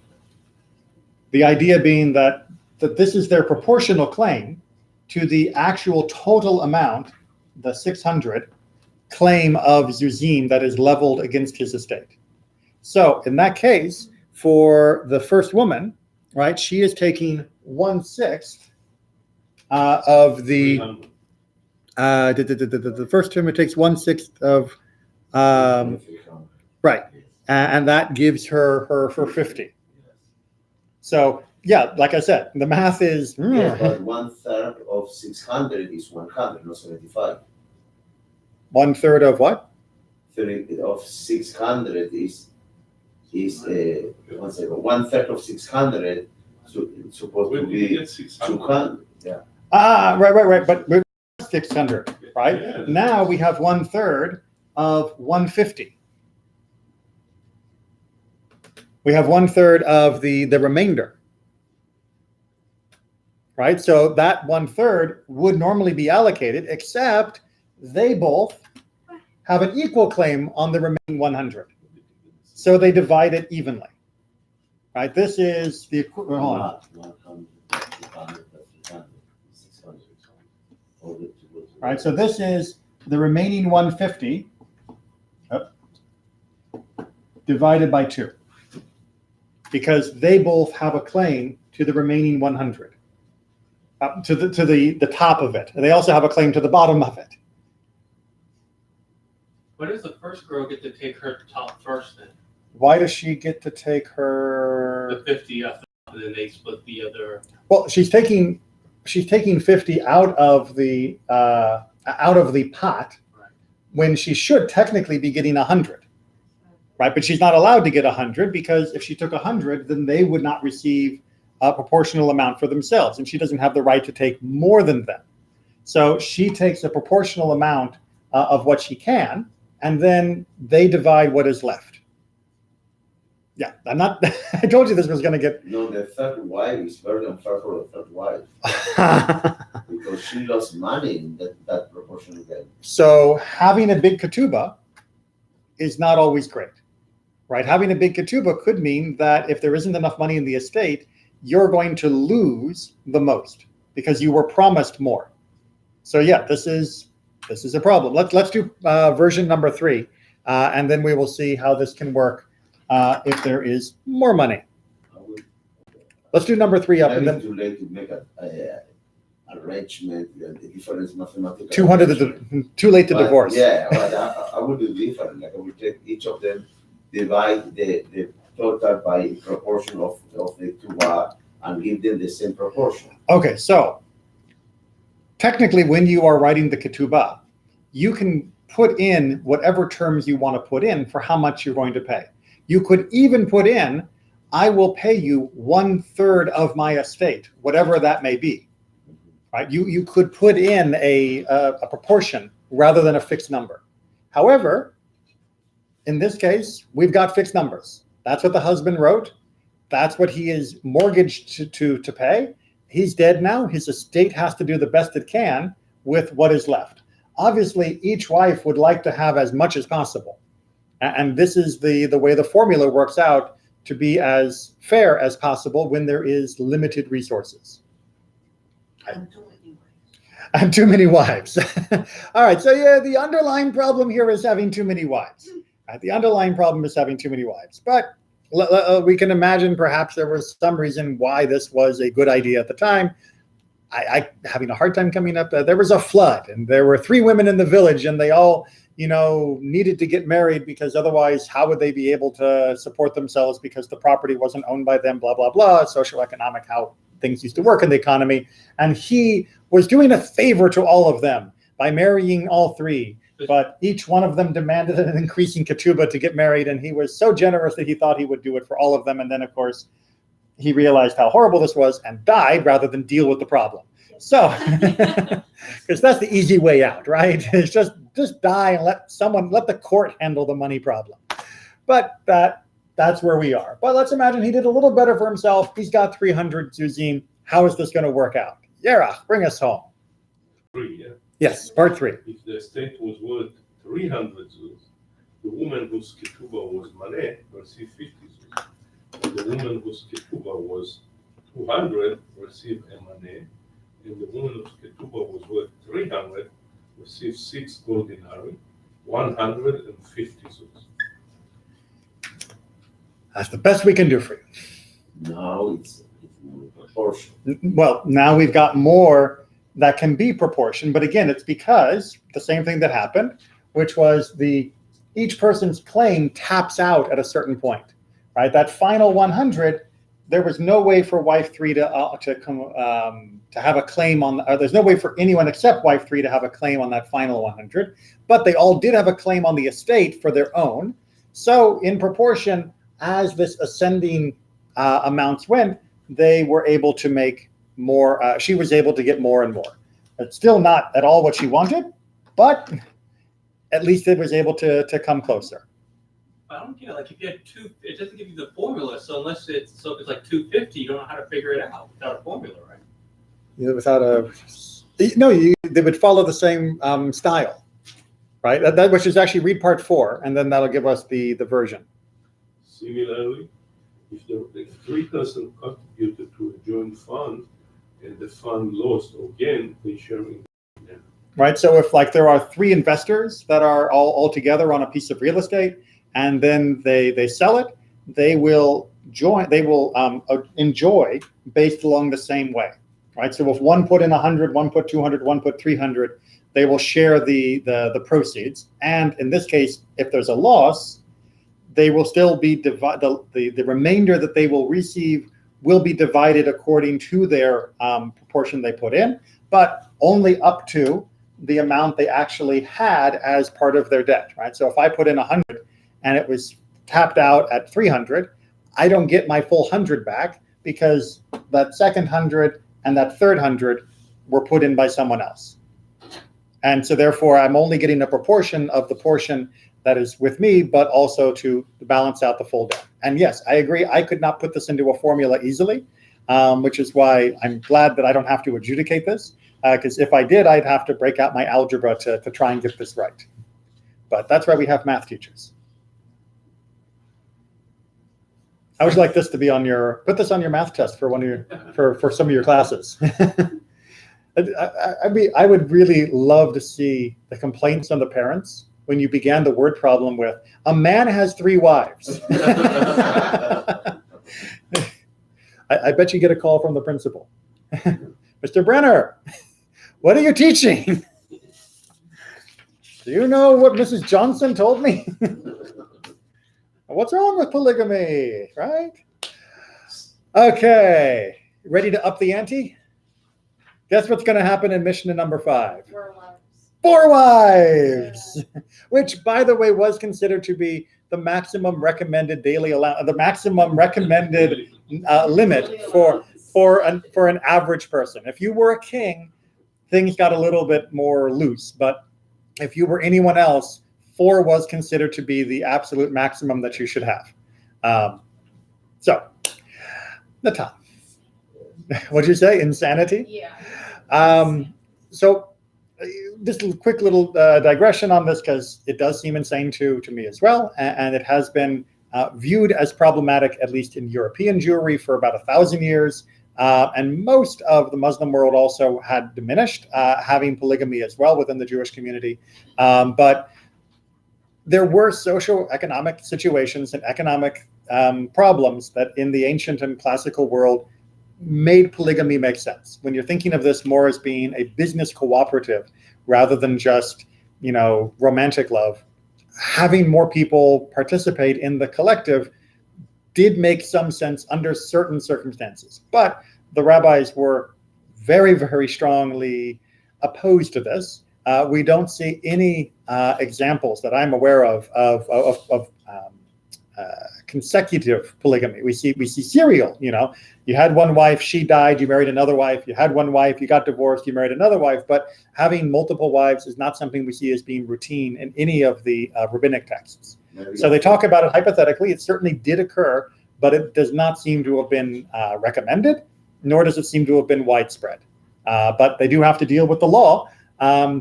The idea being that this is their proportional claim to the actual total amount, the 600 claim of zuzim that is leveled against his estate. So in that case, for the first woman, right, she is taking 1/6 of the 300. the first term. It takes 1/6 of right, and that gives her 50. So yeah, like I said, the math is Yes, but 1/3 of 600 is 100, not 75. 1/3 of what? 30 of 600 is 1/3 of 600 supposed Where to did you be get 600? 200. Yeah. Right. But we're 600, right? Yeah. Now we have 1/3 of 150. We have 1/3 of the remainder, right? So that 1/3 would normally be allocated, except they both have an equal claim on the remaining 100. So they divide it evenly, right? This is the equivalent. Hold on. Not 100, 200, 300, 600. Right, so this is the remaining 150 divided by 2, because they both have a claim to the remaining 100, to the top of it, and they also have a claim to the bottom of it. Why does the first girl get to take her top first then? Why does she get to take her? The 50 up, and then they split the other. Well, she's taking 50 out of the pot, when she should technically be getting 100, right? But she's not allowed to get 100, because if she took 100, then they would not receive a proportional amount for themselves, and she doesn't have the right to take more than them. So she takes a proportional amount of what she can, and then they divide what is left. Yeah, I'm not. I told you this was going to get. No, the third wife is very unfair for the third wife because she lost money in that proportion again. So having a big ketubah is not always great, right? Having a big ketubah could mean that if there isn't enough money in the estate, you're going to lose the most because you were promised more. So yeah, this is a problem. Let's do version number 3, and then we will see how this can work if there is more money. Let's do number 3 up, and It's then too late to make a arrangement. The difference mathematical. 200. Too late to But, divorce. Yeah, but I would do different. Like I would take each of them, divide the total by proportion of the two and give them the same proportion. Okay, so technically, when you are writing the ketubah, you can put in whatever terms you want to put in for how much you're going to pay. You could even put in, I will pay you 1/3 of my estate, whatever that may be. Right? You could put in a proportion rather than a fixed number. However, in this case, we've got fixed numbers. That's what the husband wrote. That's what he is mortgaged to pay. He's dead now. His estate has to do the best it can with what is left. Obviously, each wife would like to have as much as possible. And this is the way the formula works out to be as fair as possible when there is limited resources. And too many wives. All right, so yeah, the underlying problem here is having too many wives. The underlying problem is having too many wives. But we can imagine perhaps there was some reason why this was a good idea at the time. I having a hard time coming up. There was a flood, and there were 3 women in the village, and they all, needed to get married because otherwise, how would they be able to support themselves? Because the property wasn't owned by them. Blah blah blah. Socioeconomic, how things used to work in the economy, and he was doing a favor to all of them by marrying all 3. But each one of them demanded an increasing ketubah to get married, and he was so generous that he thought he would do it for all of them. And then, of course, he realized how horrible this was and died rather than deal with the problem. So, because that's the easy way out, right? It's just die and let the court handle the money problem. But that's where we are. But let's imagine he did a little better for himself. He's got 300 zuzim. How is this going to work out? Yerach, bring us home. 3, yeah? Yes, part 3. If the estate was worth 300 zuz, the woman whose ketubah was maneh received 50 zuz. And the woman whose ketubah was 200 received a maneh, and the woman whose ketubah was worth 300 received 6 gold dinari, 150 zuz. That's the best we can do for you. Now it's more proportion. Well, now we've got more that can be proportion, but again, it's because the same thing that happened, which was each person's claim taps out at a certain point, right? That final 100, there was no way for wife 3 to have a claim on, or there's no way for anyone except wife 3 to have a claim on that final 100, but they all did have a claim on the estate for their own. So in proportion, as this ascending amounts went, they were able to make more. She was able to get more and more. It's still not at all what she wanted, but at least it was able to come closer. I don't get it. Like if you had it doesn't give you the formula. So if it's like 250, you don't know how to figure it out without a formula, right? They would follow the same style, right? That which is actually read part 4, and then that'll give us the version. Similarly, if the 3 persons contributed to a joint fund and the fund lost or gained, they share in them. Right. So if like there are 3 investors that are all together on a piece of real estate, and then they sell it, they will enjoy based along the same way. Right. So if one put in 100, one put 200, one put 300, they will share the proceeds. And in this case, if there's a loss, they will still be the remainder that they will receive will be divided according to their proportion they put in, but only up to the amount they actually had as part of their debt, right? So if I put in 100 and it was tapped out at 300, I don't get my full 100 back because that second 100 and that third 100 were put in by someone else. And so therefore I'm only getting a proportion of the portion that is with me, but also to balance out the full debt. And yes, I agree. I could not put this into a formula easily, which is why I'm glad that I don't have to adjudicate this, because if I did, I'd have to break out my algebra to try and get this right. But that's why we have math teachers. I would like this to be put this on your math test for for some of your classes. I would really love to see the complaints on the parents when you began the word problem with, a man has 3 wives. I bet you get a call from the principal. Mr. Brenner, what are you teaching? Do you know what Mrs. Johnson told me? What's wrong with polygamy, right? Okay, ready to up the ante? Guess what's going to happen in Mishnah number 5? 4 wives, which, by the way, was considered to be the maximum recommended the maximum recommended limit for an average person. If you were a king, things got a little bit more loose, but if you were anyone else, 4 was considered to be the absolute maximum that you should have. So, Natan, what'd you say? Insanity? Yeah. So. Just a quick little digression on this, because it does seem insane to me as well, and it has been viewed as problematic, at least in European Jewry, for about 1,000 years, and most of the Muslim world also had diminished having polygamy as well within the Jewish community, but there were socio-economic situations and economic problems that in the ancient and classical world made polygamy make sense. When you're thinking of this more as being a business cooperative rather than just, romantic love, having more people participate in the collective did make some sense under certain circumstances. But the rabbis were very, very strongly opposed to this. We don't see any examples that I'm aware of consecutive polygamy. We see serial. You had one wife, she died, you married another wife. You had one wife, you got divorced, you married another wife. But having multiple wives is not something we see as being routine in any of the rabbinic texts. So they talk about it hypothetically. It certainly did occur, but it does not seem to have been recommended, nor does it seem to have been widespread. But they do have to deal with the law,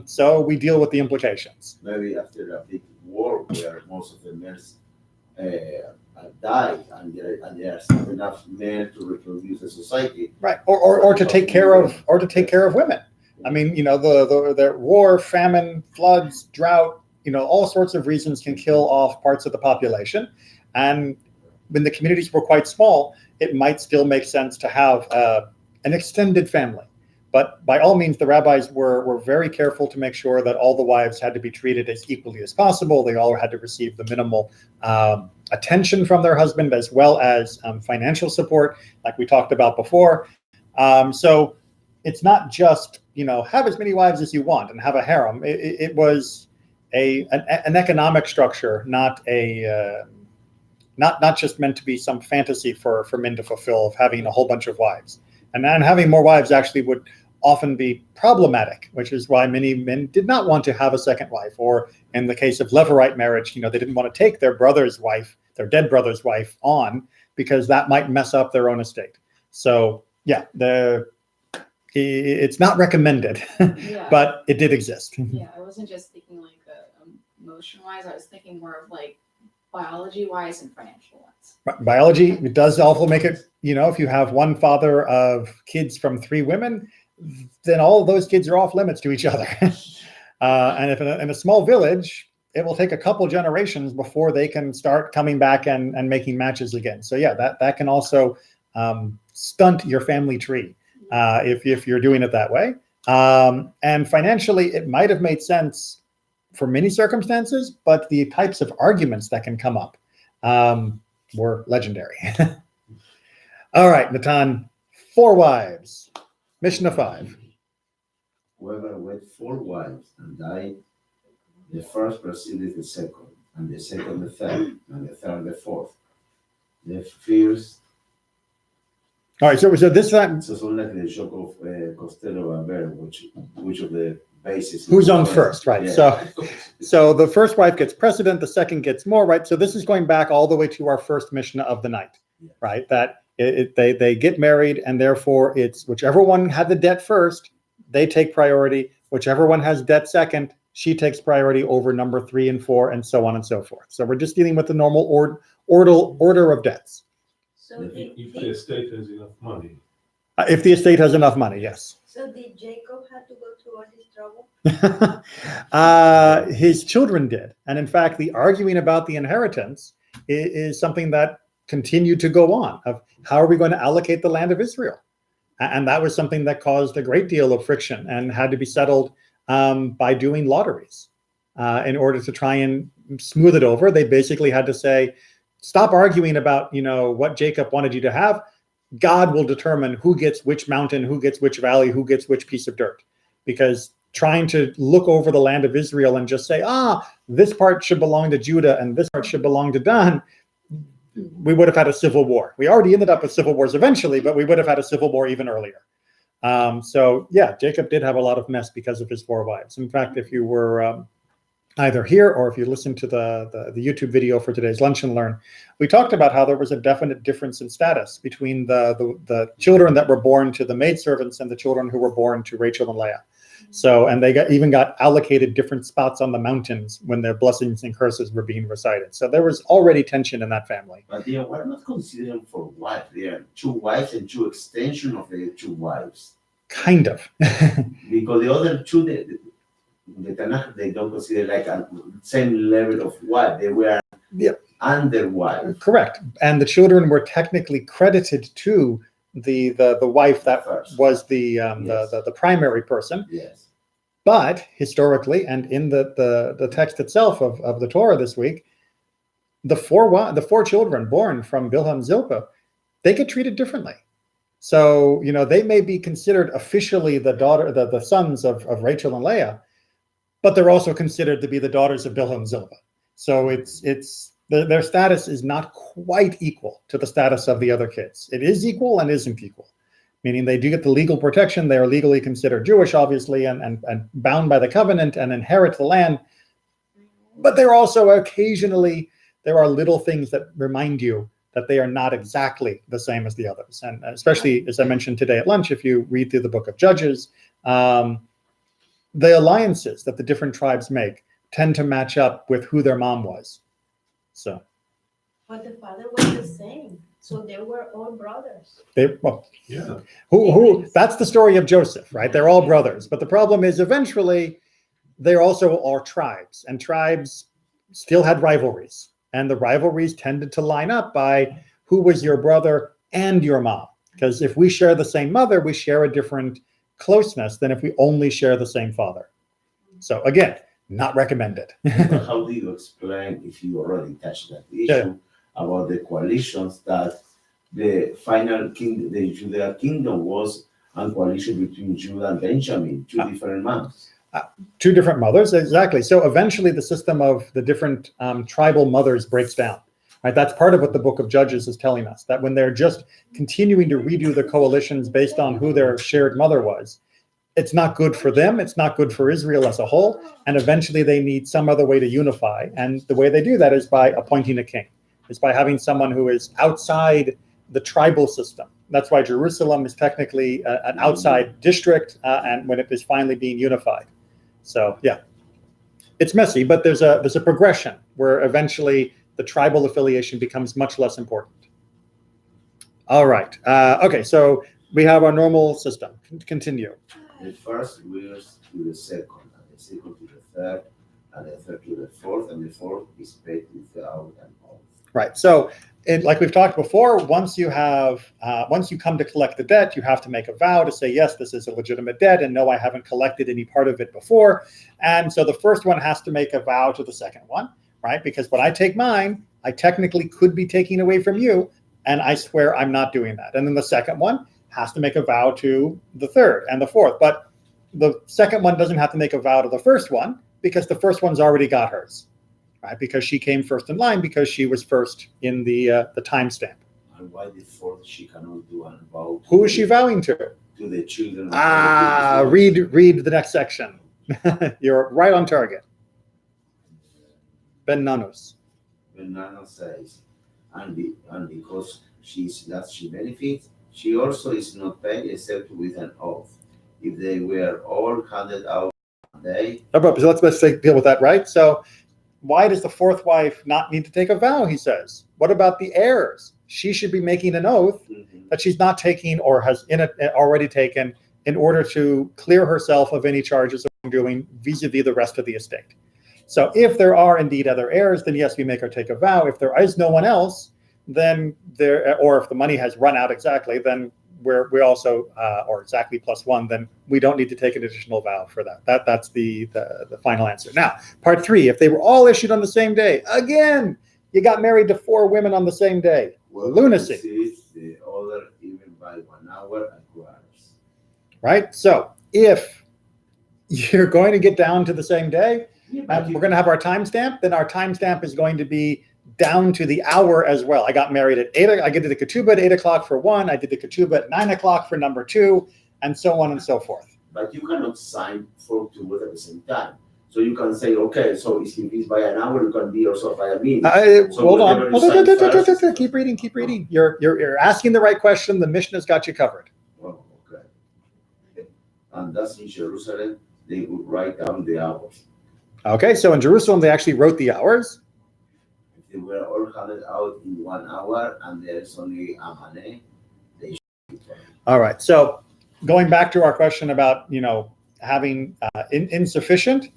so we deal with the implications. Maybe after a big war where most of the men died and there are not enough men to reproduce the society. Right, or to take care of women. I mean, the war, famine, floods, drought, all sorts of reasons can kill off parts of the population. And when the communities were quite small, it might still make sense to have an extended family. But by all means, the rabbis were very careful to make sure that all the wives had to be treated as equally as possible. They all had to receive the minimal attention from their husband, as well as financial support, like we talked about before. So it's not just, have as many wives as you want and have a harem. It was an economic structure, not just meant to be some fantasy for men to fulfill of having a whole bunch of wives. And then having more wives actually would often be problematic, which is why many men did not want to have a second wife. Or in the case of Levirate marriage, they didn't want to take their brother's wife, their dead brother's wife, on, because that might mess up their own estate. So yeah, it's not recommended, Yeah. but it did exist. Yeah, I wasn't just thinking like emotion-wise. I was thinking more of like biology-wise and financial-wise. Biology, it does also make it, if you have one father of kids from 3 women, then all of those kids are off limits to each other. And if in a small village, it will take a couple generations before they can start coming back and making matches again. So yeah, that can also stunt your family tree if you're doing it that way. And financially, it might have made sense for many circumstances, but the types of arguments that can come up were legendary. All right, Natan, 4 wives. Mishnah 5. Whoever wed 4 wives and died, the first proceeded the second, and the second the third, and the third the fourth. The first. All right, so this time, So something like the shock of Costello and Bear, which of the bases. who's on first, right? Yeah. So the first wife gets precedent, the second gets more, right? So this is going back all the way to our first Mishnah of the night, right? That they get married, and therefore it's whichever one had the debt first, they take priority. Whichever one has debt second, she takes priority over number 3 and 4, and so on and so forth. So we're just dealing with the normal order of debts. So If the estate has enough money. If the estate has enough money, yes. So did Jacob have to go through all this trouble? His children did. And in fact, the arguing about the inheritance is something that continued to go on, of how are we going to allocate the land of Israel? And that was something that caused a great deal of friction and had to be settled by doing lotteries. In order to try and smooth it over, they basically had to say, stop arguing about, what Jacob wanted you to have. God will determine who gets which mountain, who gets which valley, who gets which piece of dirt. Because trying to look over the land of Israel and just say, this part should belong to Judah and this part should belong to Dan, we would have had a civil war. We already ended up with civil wars eventually, but we would have had a civil war even earlier. So yeah, Jacob did have a lot of mess because of his 4 wives. In fact, if you were either here or if you listened to the YouTube video for today's Lunch and Learn, we talked about how there was a definite difference in status between the children that were born to the maidservants and the children who were born to Rachel and Leah. So, and they got allocated different spots on the mountains when their blessings and curses were being recited. So there was already tension in that family. But we're not considering for wives. There are 2 wives and 2 extensions of the 2 wives. Kind of. Because the other 2, the Tanakh, they don't consider like a same level of wife. They were under wife. Correct. And the children were technically credited to the wife that First. was the Yes. the primary person. Yes. But historically, and in the text itself of the Torah this week, the 4 children born from Bilhah and Zilpah, they get treated differently. So, they may be considered officially the sons of Rachel and Leah, but they're also considered to be the daughters of Bilhah and Zilpah. So their status is not quite equal to the status of the other kids. It is equal and isn't equal, meaning they do get the legal protection. They are legally considered Jewish, obviously, and bound by the covenant and inherit the land. But they're also occasionally, there are little things that remind you that they are not exactly the same as the others. And especially, as I mentioned today at lunch, if you read through the book of Judges, the alliances that the different tribes make tend to match up with who their mom was. So But the father was the same, so they were all brothers. Yeah. who that's the story of Joseph, right? They're all brothers. But the problem is eventually they're also all tribes, and tribes still had rivalries. And the rivalries tended to line up by who was your brother and your mom. Because if we share the same mother, we share a different closeness than if we only share the same father. So again, not recommended. But how do you explain, if you already touched that issue, about the coalitions, that the final king, the Judah kingdom was a coalition between Judah and Benjamin, two different moms? Two different mothers, exactly. So eventually the system of the different tribal mothers breaks down. Right? That's part of what the book of Judges is telling us, that when they're just continuing to redo the coalitions based on who their shared mother was, it's not good for them, it's not good for Israel as a whole, and eventually they need some other way to unify. And the way they do that is by appointing a king, is by having someone who is outside the tribal system. That's why Jerusalem is technically an outside district, and when it is finally being unified. So yeah, it's messy, but there's a progression where eventually the tribal affiliation becomes much less important. All right. Okay, so we have our normal system. Continue. The first goes to the second, and the second to the third, and the third to the fourth, and the fourth is paid without an oath. Right. So, like we've talked before, once you come to collect the debt, you have to make a vow to say, yes, this is a legitimate debt, and no, I haven't collected any part of it before. And so the first one has to make a vow to the second one, right? Because when I take mine, I technically could be taking away from you, and I swear I'm not doing that. And then the second one has to make a vow to the third and the fourth. But the second one doesn't have to make a vow to the first one, because the first one's already got hers. Right, because she came first in line, because she was first in the timestamp. And why the fourth she cannot do an vow? Who is she vowing to? To the children. Read the next section. You're right on target. Ben Nanus. When Nana says, and because she benefits, she also is not paid except with an oath. If they were all handed out one day. So let's deal with that, right? So why does the fourth wife not need to take a vow, he says? What about the heirs? She should be making an oath that she's not taking or has already taken in order to clear herself of any charges of wrongdoing vis-a-vis the rest of the estate. So if there are indeed other heirs, then yes, we make her take a vow. If there is no one else, then or if the money has run out exactly, then we also, or exactly plus one, then we don't need to take an additional vow for that. That's the final answer. Now, part three, if they were all issued on the same day, again, you got married to 4 women on the same day. Well, Lunacy. The other even by 1 hour and 2 hours. Right? So if you're going to get down to the same day, and we're going to have our timestamp, then our timestamp is going to be down to the hour as well. I got married at 8. I did the ketubah at 8 o'clock for one. I did the ketubah at 9 o'clock for number 2, and so on and so forth. But you cannot sign 4 ketubot at the same time. So you can say, okay, so if it's by an hour, it can be also by a minute. Hold on. Keep reading. You're asking the right question. The Mishnah's got you covered. Oh, okay. And that's in Jerusalem, they would write down the hours. Okay, so in Jerusalem, they actually wrote the hours. If they were all handed out in 1 hour and there's only a money, they should. All right. So going back to our question about, having insufficient,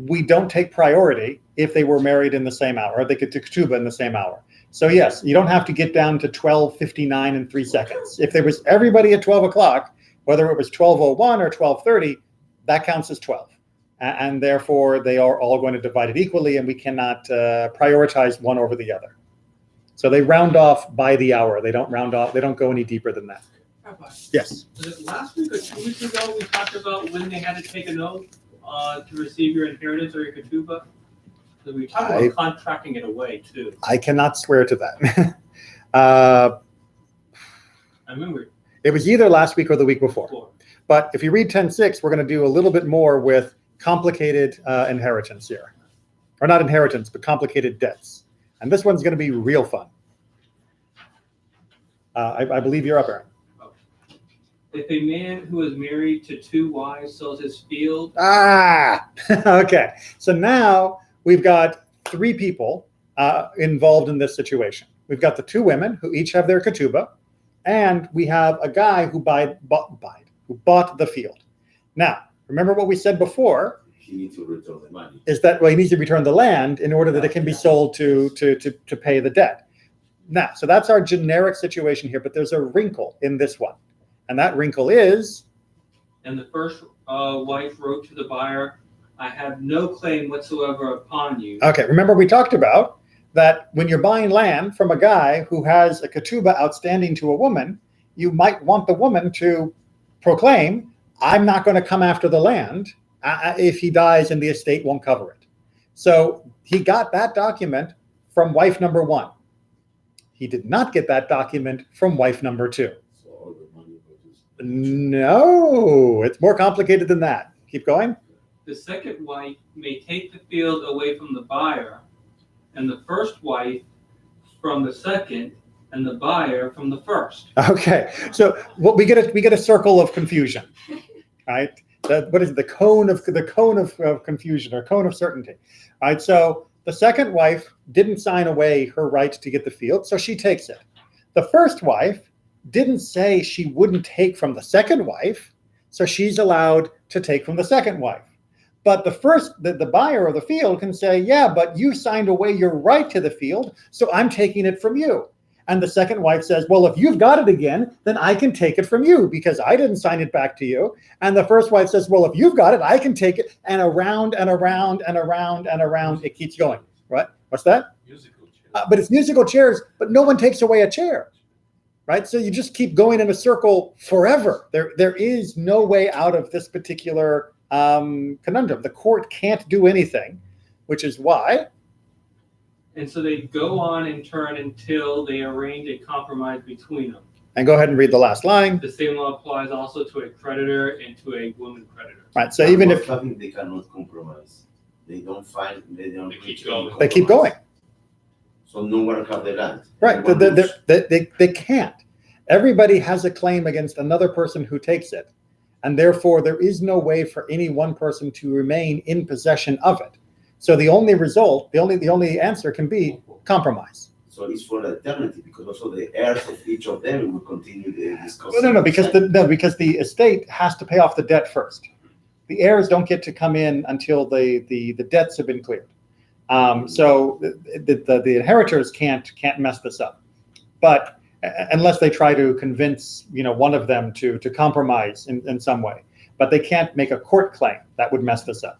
we don't take priority if they were married in the same hour, or they could do ketubah in the same hour. So yes, you don't have to get down to 12:59 and 3 seconds. If there was everybody at 12 o'clock, whether it was 12:01 or 12:30, that counts as 12. And therefore, they are all going to divide it equally, and we cannot prioritize one over the other. So they round off by the hour. They don't round off. They don't go any deeper than that. Rabbi, Yes. last week or 2 weeks ago, we talked about when they had to take an oath to receive your inheritance or your ketubah. So we talked about contracting it away too. I cannot swear to that. I remember It was either last week or the week before. before. But if you read 10:6, we're going to do a little bit more with complicated inheritance here. Or not inheritance, but complicated debts. And this one's going to be real fun. I believe you're up, Aaron. If a man who is married to 2 wives sells his field, Okay. So now we've got 3 people involved in this situation. We've got the 2 women who each have their ketubah, and we have a guy who bought the field. Now, remember what we said before He needs to return the money. is that he needs to return the land in order that it can be sold to pay the debt. Now, so that's our generic situation here, but there's a wrinkle in this one. And that wrinkle is, and the first wife wrote to the buyer, I have no claim whatsoever upon you. okay, remember we talked about that when you're buying land from a guy who has a ketubah outstanding to a woman, you might want the woman to proclaim, I'm not going to come after the land if he dies and the estate won't cover it. So he got that document from wife number 1. He did not get that document from wife number 2. So all the money goes. No, it's more complicated than that. Keep going. The second wife may take the field away from the buyer, and the first wife from the second, and the buyer from the first. Okay, so what we get a circle of confusion, right? What is it? The cone of confusion or cone of certainty. All right, so the second wife didn't sign away her right to get the field, so she takes it. The first wife didn't say she wouldn't take from the second wife, so she's allowed to take from the second wife. But the buyer of the field can say, yeah, but you signed away your right to the field, so I'm taking it from you. And the second wife says, well, if you've got it again, then I can take it from you because I didn't sign it back to you. And the first wife says, well, if you've got it, I can take it. And around and around and around and around it keeps going. Right? What's that? Musical chair. But it's musical chairs, but no one takes away a chair. Right? So you just keep going in a circle forever. There is no way out of this particular conundrum. The court can't do anything, which is why. And so they go on in turn until they arrange a compromise between them. And go ahead and read the last line. The same law applies also to a creditor and to a woman creditor. Right. So even if They cannot compromise. They don't They keep reach going. any they keep going. So no one have the land. Right. No one moves. They can't. Everybody has a claim against another person who takes it. And therefore, there is no way for any one person to remain in possession of it. So the only result, the only answer can be compromise. So it's for eternity because also the heirs of each of them will continue the discussion. No, because the estate has to pay off the debt first. The heirs don't get to come in until the debts have been cleared. So the inheritors can't mess this up. But unless they try to convince one of them to compromise in some way, but they can't make a court claim that would mess this up.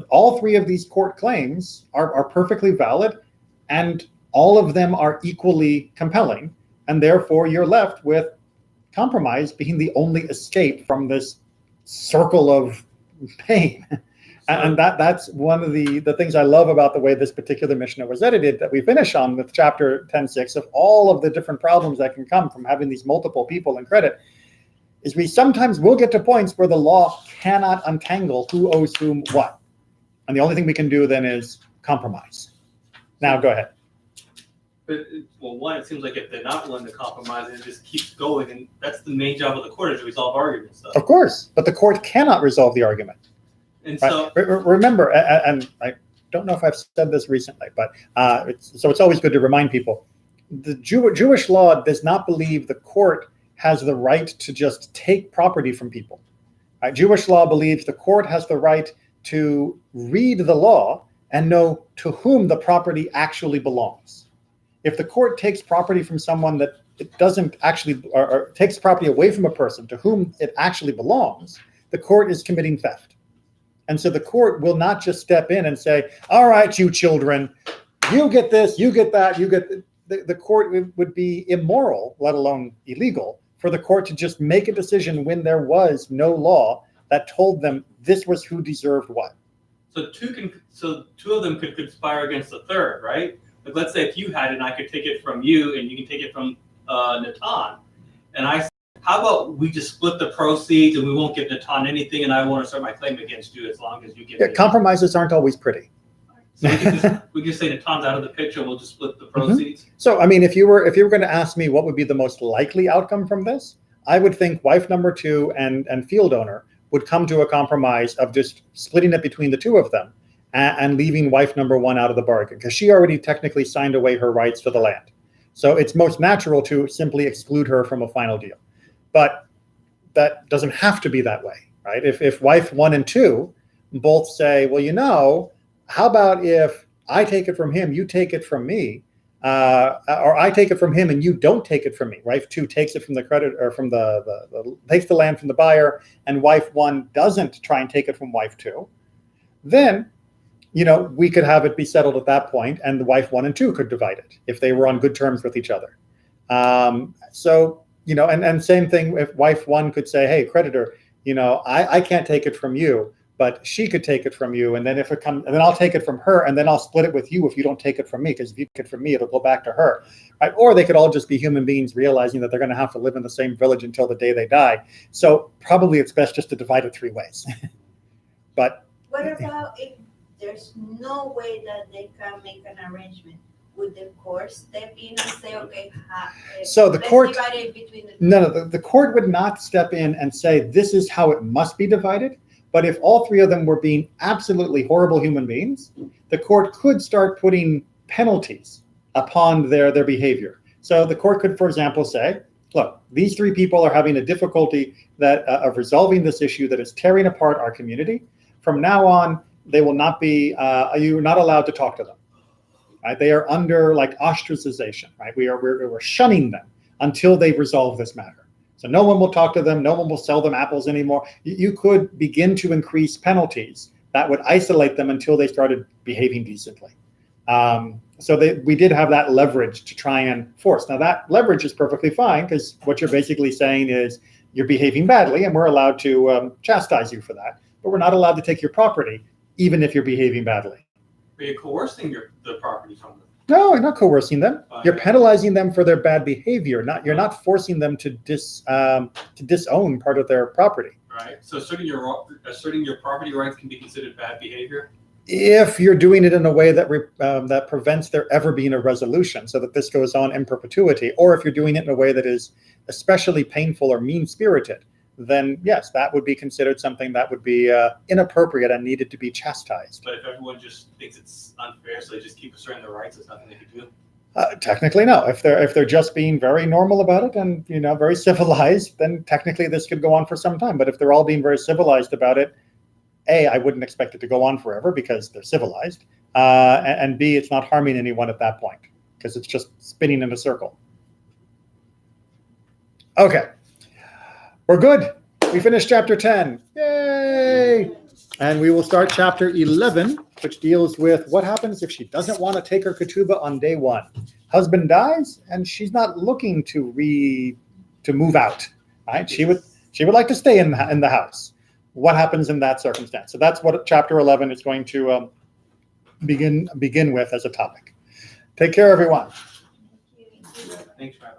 All 3 of these court claims are perfectly valid, and all of them are equally compelling, and therefore you're left with compromise being the only escape from this circle of pain. And that's one of the things I love about the way this particular Mishnah was edited, that we finish on with chapter 10:6 of all of the different problems that can come from having these multiple people in credit, is we sometimes will get to points where the law cannot untangle who owes whom what. And the only thing we can do then is compromise. Now, go ahead. But, well, one, it seems like if they're not willing to compromise, it just keeps going. And that's the main job of the court, is to resolve arguments. So. Of course, but the court cannot resolve the argument. And Right? so, Remember, and I don't know if I've said this recently, but it's always good to remind people, the Jewish law does not believe the court has the right to just take property from people. Right? Jewish law believes the court has the right to read the law and know to whom the property actually belongs. If the court takes property from someone that it doesn't actually, or takes property away from a person to whom it actually belongs, the court is committing theft. And so the court will not just step in and say, all right, you children, you get this, you get that, you get the court would be immoral, let alone illegal, for the court to just make a decision when there was no law that told them this was who deserved what. So two of them could conspire against the third, right? Like, let's say if you had it and I could take it from you and you can take it from Natan, and I say, how about we just split the proceeds and we won't give Natan anything, and I want to start my claim against you as long as you give me. Compromises aren't always pretty. So we can say that Tom's out of the picture. We'll just split the proceeds. So, I mean, if you were going to ask me what would be the most likely outcome from this, I would think wife number 2 and field owner would come to a compromise of just splitting it between the two of them and leaving wife number 1 out of the bargain, because she already technically signed away her rights to the land. So it's most natural to simply exclude her from a final deal. But that doesn't have to be that way, right? If wife 1 and 2 both say, well, how about if I take it from him, you take it from me, or I take it from him and you don't take it from me. Wife 2 takes it from the credit, or from takes the land from the buyer, and wife 1 doesn't try and take it from wife 2. Then, we could have it be settled at that point, and the wife 1 and 2 could divide it if they were on good terms with each other. So, and same thing if wife 1 could say, hey, creditor, I can't take it from you, but she could take it from you, and then and then I'll take it from her, and then I'll split it with you if you don't take it from me, because if you take it from me, it'll go back to her, right? Or they could all just be human beings realizing that they're going to have to live in the same village until the day they die. So probably it's best just to divide it 3 ways. But What about if there's no way that they can make an arrangement? Would the court step in and say, okay, So the let's court- divide it between the two? no, the court would not step in and say, this is how it must be divided. But if all 3 of them were being absolutely horrible human beings, the court could start putting penalties upon their behavior. So the court could, for example, say, look, these 3 people are having a difficulty of resolving this issue that is tearing apart our community. From now on, they will not be, you're not allowed to talk to them. Right? They are under ostracization, right? We're shunning them until they resolve this matter. So no one will talk to them. No one will sell them apples anymore. You could begin to increase penalties that would isolate them until they started behaving decently. So we did have that leverage to try and force. Now that leverage is perfectly fine, because what you're basically saying is you're behaving badly, and we're allowed to chastise you for that. But we're not allowed to take your property, even if you're behaving badly. Are you coercing the property from them? No, you're not coercing them. You're penalizing them for their bad behavior. You're not forcing them to disown part of their property. Right. So asserting your property rights can be considered bad behavior? If you're doing it in a way that prevents there ever being a resolution, so that this goes on in perpetuity, or if you're doing it in a way that is especially painful or mean-spirited, then yes, that would be considered something that would be inappropriate and needed to be chastised. But if everyone just thinks it's unfair, so they just keep asserting their rights, there's nothing they can do? Technically, no. If they're just being very normal about it and very civilized, then technically this could go on for some time. But if they're all being very civilized about it, A, I wouldn't expect it to go on forever because they're civilized, and B, it's not harming anyone at that point because it's just spinning in a circle. Okay. We're good. We finished chapter 10. Yay! And we will start chapter 11, which deals with what happens if she doesn't want to take her ketubah on day 1. Husband dies, and she's not looking to move out. Right? She would like to stay in the house. What happens in that circumstance? So that's what chapter 11 is going to begin with as a topic. Take care, everyone. Thanks, Rabbi.